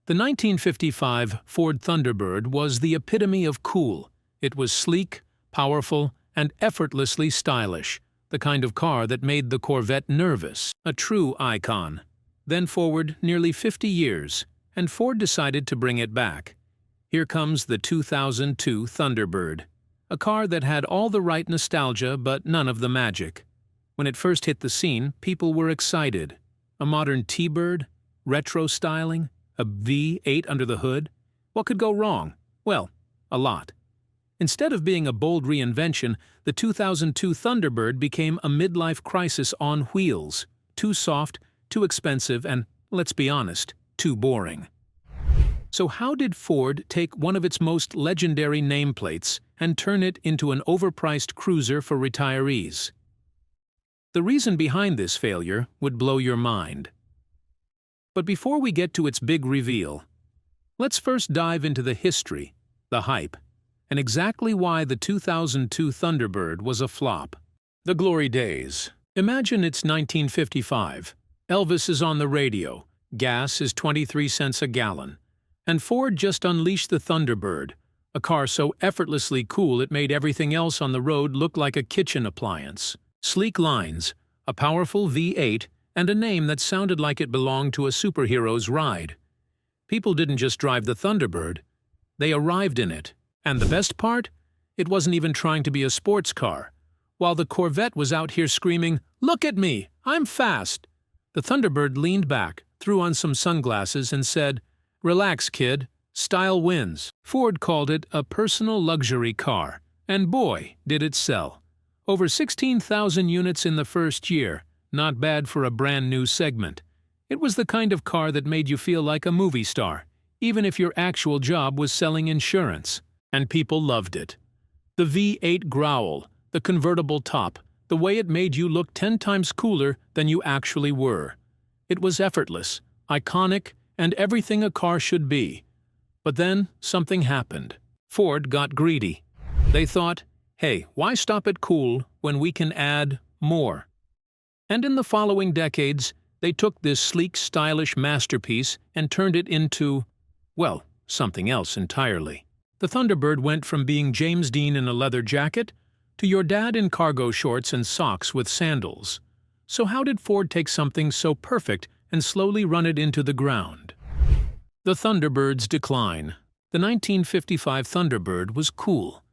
The 1955 Ford Thunderbird was the epitome of cool. It was sleek, powerful, and effortlessly stylish, the kind of car that made the Corvette nervous, a true icon. Then forward nearly 50 years, and Ford decided to bring it back. Here comes the 2002 Thunderbird, a car that had all the right nostalgia but none of the magic. When it first hit the scene, people were excited. A modern T-Bird, retro styling, a V8 under the hood. What could go wrong? Well, a lot. Instead of being a bold reinvention, the 2002 Thunderbird became a midlife crisis on wheels. Too soft, too expensive, and, let's be honest, too boring. So how did Ford take one of its most legendary nameplates and turn it into an overpriced cruiser for retirees? The reason behind this failure would blow your mind. But before we get to its big reveal, let's first dive into the history, the hype, and exactly why the 2002 Thunderbird was a flop. The glory days. Imagine it's 1955. Elvis is on the radio, gas is 23 cents a gallon, and Ford just unleashed the Thunderbird, a car so effortlessly cool it made everything else on the road look like a kitchen appliance. Sleek lines, a powerful V8, and a name that sounded like it belonged to a superhero's ride. People didn't just drive the Thunderbird, they arrived in it. And the best part? It wasn't even trying to be a sports car. While the Corvette was out here screaming, "Look at me, I'm fast!" the Thunderbird leaned back, threw on some sunglasses, and said, "Relax, kid, style wins." Ford called it a personal luxury car, and boy, did it sell. Over 16,000 units in the first year, not bad for a brand new segment. It was the kind of car that made you feel like a movie star, even if your actual job was selling insurance. And people loved it. The V8 growl, the convertible top, the way it made you look 10 times cooler than you actually were. It was effortless, iconic, and everything a car should be. But then something happened. Ford got greedy. They thought, hey, why stop at cool when we can add more? And in the following decades, they took this sleek, stylish masterpiece and turned it into, well, something else entirely. The Thunderbird went from being James Dean in a leather jacket to your dad in cargo shorts and socks with sandals. So how did Ford take something so perfect and slowly run it into the ground? The Thunderbird's decline. The 1955 Thunderbird was cool.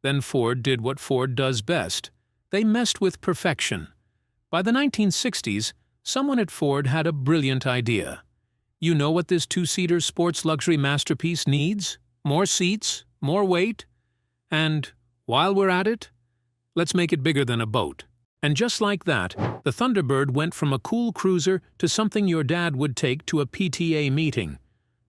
Then Ford did what Ford does best. They messed with perfection. By the 1960s, someone at Ford had a brilliant idea. You know what this two-seater sports luxury masterpiece needs? More seats, more weight, and, while we're at it, let's make it bigger than a boat. And just like that, the Thunderbird went from a cool cruiser to something your dad would take to a PTA meeting.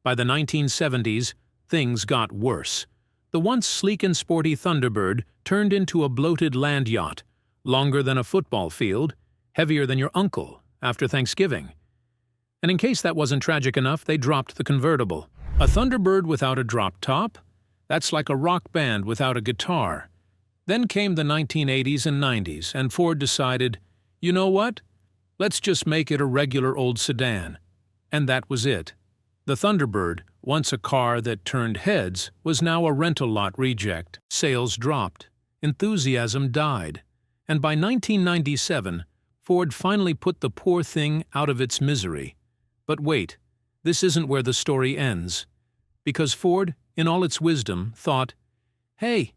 By the 1970s, things got worse. The once sleek and sporty Thunderbird turned into a bloated land yacht, longer than a football field, heavier than your uncle after Thanksgiving. And in case that wasn't tragic enough, they dropped the convertible. A Thunderbird without a drop top? That's like a rock band without a guitar. Then came the 1980s and 90s, and Ford decided, you know what? Let's just make it a regular old sedan. And that was it. The Thunderbird, once a car that turned heads, was now a rental lot reject. Sales dropped. Enthusiasm died. And by 1997, Ford finally put the poor thing out of its misery. But wait, this isn't where the story ends. Because Ford, in all its wisdom, thought, hey,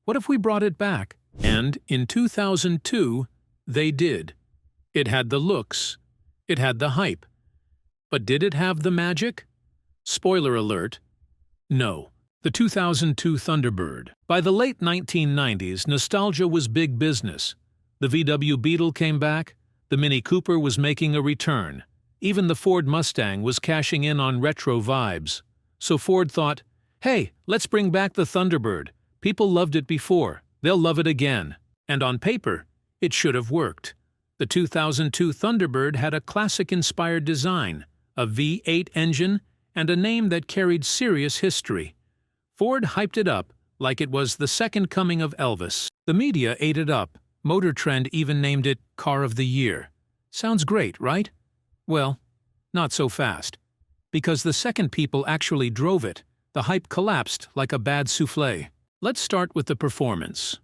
what if we brought it back? And in 2002, they did. It had the looks. It had the hype. But did it have the magic? Spoiler alert, no. The 2002 Thunderbird. By the late 1990s, nostalgia was big business. The VW Beetle came back. The Mini Cooper was making a return. Even the Ford Mustang was cashing in on retro vibes. So Ford thought, hey, let's bring back the Thunderbird. People loved it before. They'll love it again. And on paper, it should have worked. The 2002 Thunderbird had a classic-inspired design, a V8 engine, and a name that carried serious history. Ford hyped it up like it was the second coming of Elvis. The media ate it up. Motor Trend even named it Car of the Year. Sounds great, right? Well, not so fast. Because the second people actually drove it, the hype collapsed like a bad soufflé. Let's start with the performance.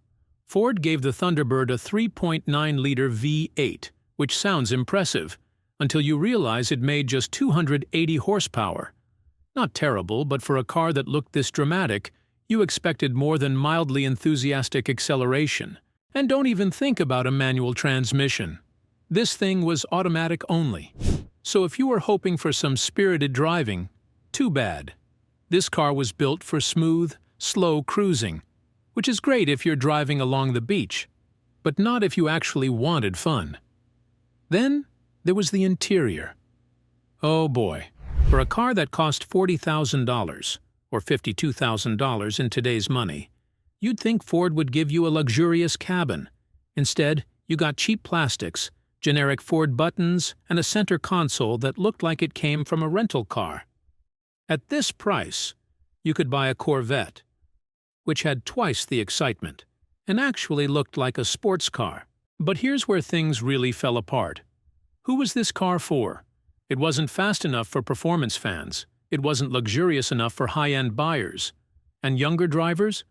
Ford gave the Thunderbird a 3.9-liter V8, which sounds impressive, until you realize it made just 280 horsepower. Not terrible, but for a car that looked this dramatic, you expected more than mildly enthusiastic acceleration. And don't even think about a manual transmission. This thing was automatic only. So if you were hoping for some spirited driving, too bad. This car was built for smooth, slow cruising, which is great if you're driving along the beach, but not if you actually wanted fun. Then there was the interior. Oh boy, for a car that cost $40,000, or $52,000 in today's money, you'd think Ford would give you a luxurious cabin. Instead, you got cheap plastics, generic Ford buttons, and a center console that looked like it came from a rental car. At this price, you could buy a Corvette, which had twice the excitement, and actually looked like a sports car. But here's where things really fell apart. Who was this car for? It wasn't fast enough for performance fans. It wasn't luxurious enough for high-end buyers. And younger drivers?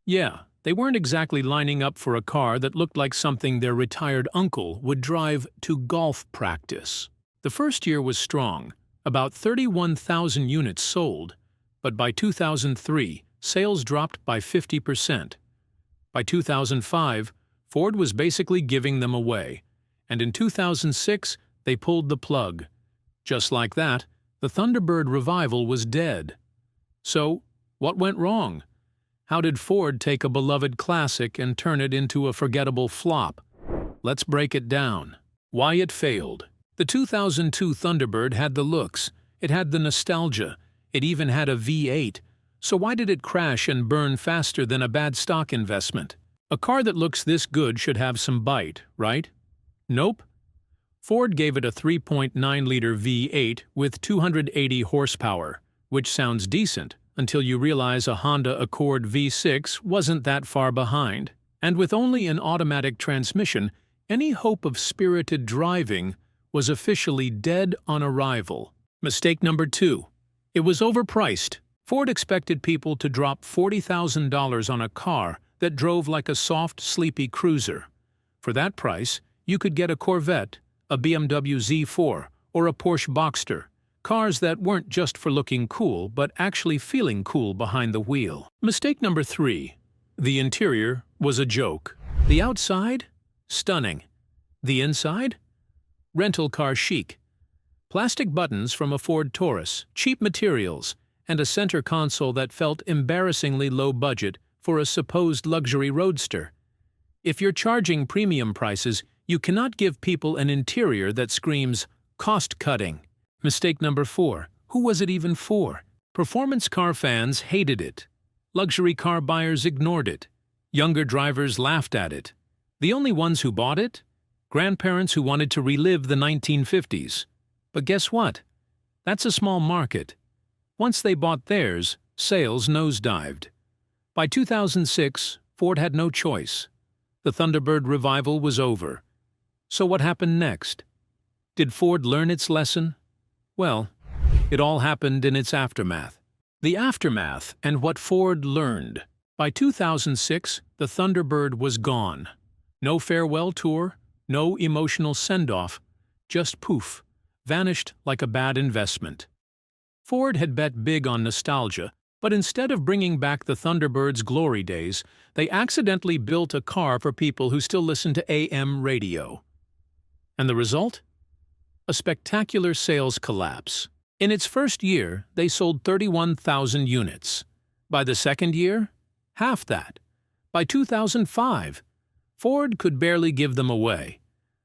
Yeah, they weren't exactly lining up for a car that looked like something their retired uncle would drive to golf practice. The first year was strong, about 31,000 units sold, but by 2003, sales dropped by 50%. By 2005, Ford was basically giving them away, and in 2006, they pulled the plug. Just like that, the Thunderbird revival was dead. So, what went wrong? How did Ford take a beloved classic and turn it into a forgettable flop? Let's break it down. Why it failed. The 2002 Thunderbird had the looks, it had the nostalgia, it even had a V8. So why did it crash and burn faster than a bad stock investment? A car that looks this good should have some bite, right? Nope. Ford gave it a 3.9-liter V8 with 280 horsepower, which sounds decent until you realize a Honda Accord V6 wasn't that far behind. And with only an automatic transmission, any hope of spirited driving was officially dead on arrival. Mistake number 2. It was overpriced. Ford expected people to drop $40,000 on a car that drove like a soft, sleepy cruiser. For that price, you could get a Corvette, a BMW Z4, or a Porsche Boxster, cars that weren't just for looking cool but actually feeling cool behind the wheel. Mistake number 3. The interior was a joke. The outside? Stunning. The inside? Rental car chic. Plastic buttons from a Ford Taurus, cheap materials, and a center console that felt embarrassingly low budget for a supposed luxury roadster. If you're charging premium prices, you cannot give people an interior that screams cost-cutting. Mistake number 4. Who was it even for? Performance car fans hated it. Luxury car buyers ignored it. Younger drivers laughed at it. The only ones who bought it? Grandparents who wanted to relive the 1950s. But guess what? That's a small market. Once they bought theirs, sales nosedived. By 2006, Ford had no choice. The Thunderbird revival was over. So what happened next? Did Ford learn its lesson? Well, it all happened in its aftermath. The aftermath and what Ford learned. By 2006, the Thunderbird was gone. No farewell tour, no emotional send-off, just poof, vanished like a bad investment. Ford had bet big on nostalgia, but instead of bringing back the Thunderbird's glory days, they accidentally built a car for people who still listen to AM radio. And the result? A spectacular sales collapse. In its first year, they sold 31,000 units. By the second year, half that. By 2005, Ford could barely give them away.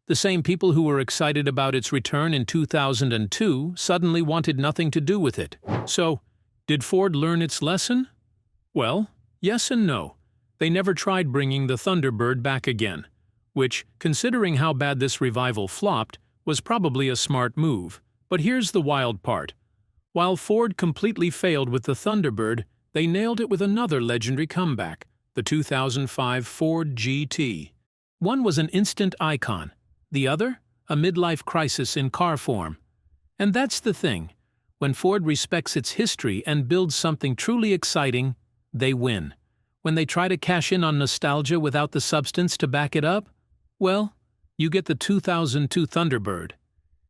The same people who were excited about its return in 2002 suddenly wanted nothing to do with it. So, did Ford learn its lesson? Well, yes and no. They never tried bringing the Thunderbird back again, which, considering how bad this revival flopped, was probably a smart move. But here's the wild part. While Ford completely failed with the Thunderbird, they nailed it with another legendary comeback, the 2005 Ford GT. One was an instant icon, the other, a midlife crisis in car form. And that's the thing. When Ford respects its history and builds something truly exciting, they win. When they try to cash in on nostalgia without the substance to back it up, well, you get the 2002 Thunderbird.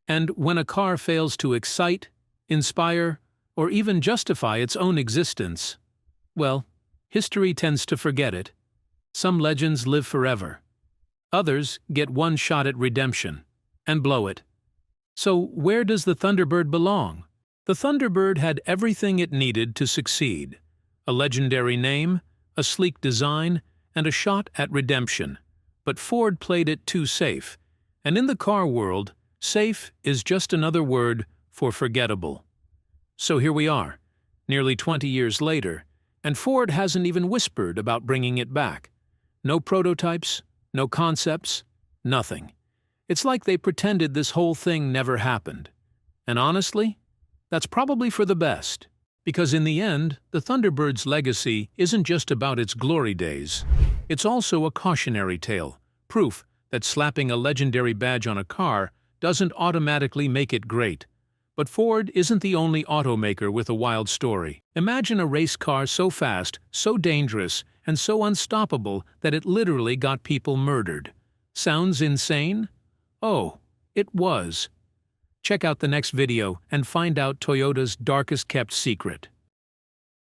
And when a car fails to excite, inspire, or even justify its own existence, well, history tends to forget it. Some legends live forever. Others get one shot at redemption and blow it. So where does the Thunderbird belong? The Thunderbird had everything it needed to succeed: a legendary name, a sleek design, and a shot at redemption. But Ford played it too safe. And in the car world, safe is just another word for forgettable. So here we are, nearly 20 years later, and Ford hasn't even whispered about bringing it back. No prototypes, no concepts, nothing. It's like they pretended this whole thing never happened. And honestly, that's probably for the best. Because in the end, the Thunderbird's legacy isn't just about its glory days. It's also a cautionary tale, proof that slapping a legendary badge on a car doesn't automatically make it great. But Ford isn't the only automaker with a wild story. Imagine a race car so fast, so dangerous, and so unstoppable that it literally got people murdered. Sounds insane? Oh, it was. Check out the next video and find out Toyota's darkest kept secret.